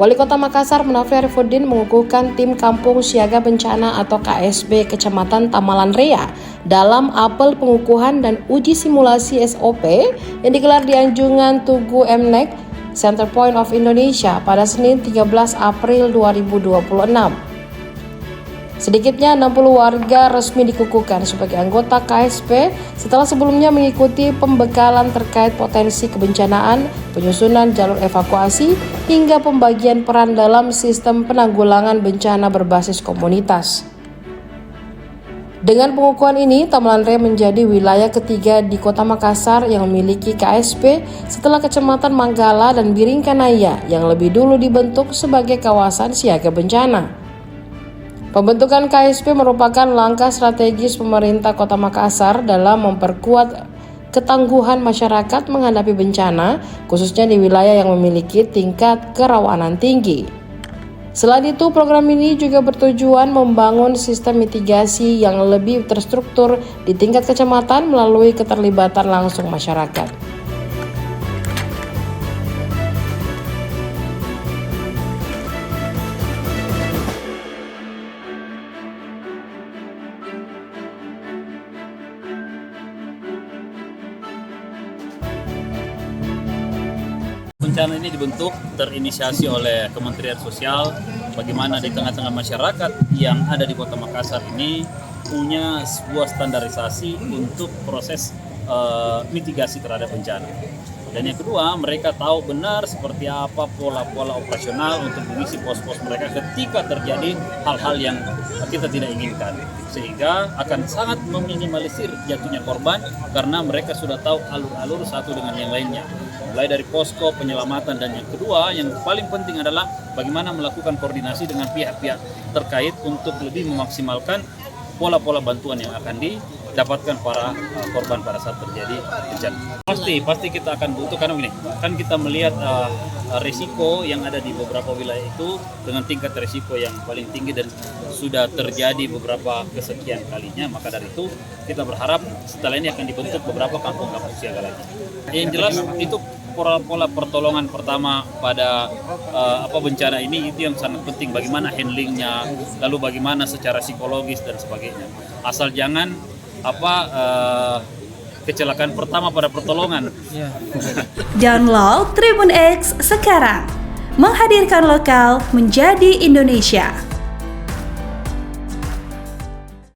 Wali Kota Makassar Munafri Arifudin mengukuhkan tim Kampung Siaga Bencana atau KSB Kecamatan Tamalan Rea dalam apel pengukuhan dan uji simulasi SOP yang digelar di Anjungan Tugu Mnek, Center Point of Indonesia pada Senin 13 April 2026. Sedikitnya 60 warga resmi dikukuhkan sebagai anggota KSB setelah sebelumnya mengikuti pembekalan terkait potensi kebencanaan, penyusunan jalur evakuasi, hingga pembagian peran dalam sistem penanggulangan bencana berbasis komunitas. Dengan pengukuhan ini, Tamalan Rea menjadi wilayah ketiga di Kota Makassar yang memiliki KSB setelah Kecamatan Manggala dan Biringkanaya yang lebih dulu dibentuk sebagai kawasan siaga bencana. Pembentukan KSB merupakan langkah strategis pemerintah Kota Makassar dalam memperkuat ketangguhan masyarakat menghadapi bencana, khususnya di wilayah yang memiliki tingkat kerawanan tinggi. Selain itu, program ini juga bertujuan membangun sistem mitigasi yang lebih terstruktur di tingkat kecamatan melalui keterlibatan langsung masyarakat. Bencana ini dibentuk terinisiasi oleh Kementerian Sosial, bagaimana di tengah-tengah masyarakat yang ada di Kota Makassar ini punya sebuah standarisasi untuk proses mitigasi terhadap bencana. Dan yang kedua, mereka tahu benar seperti apa pola-pola operasional untuk mengisi pos-pos mereka ketika terjadi hal-hal yang kita tidak inginkan. Sehingga akan sangat meminimalisir jatuhnya korban karena mereka sudah tahu alur-alur satu dengan yang lainnya. Mulai dari posko penyelamatan, dan yang kedua yang paling penting adalah bagaimana melakukan koordinasi dengan pihak-pihak terkait untuk lebih memaksimalkan pola-pola bantuan yang akan didapatkan para korban pada saat terjadi bencana. Pasti kita akan butuh, karena begini, kan kita melihat risiko yang ada di beberapa wilayah itu dengan tingkat risiko yang paling tinggi dan sudah terjadi beberapa kesekian kalinya. Maka dari itu kita berharap setelah ini akan dibentuk beberapa kampung-kampung siaga lagi. Yang jelas itu pola pertolongan pertama pada bencana ini itu yang sangat penting, bagaimana handlingnya, lalu bagaimana secara psikologis dan sebagainya. Asal jangan kecelakaan pertama pada pertolongan. Download Tribun X sekarang, menghadirkan lokal menjadi Indonesia.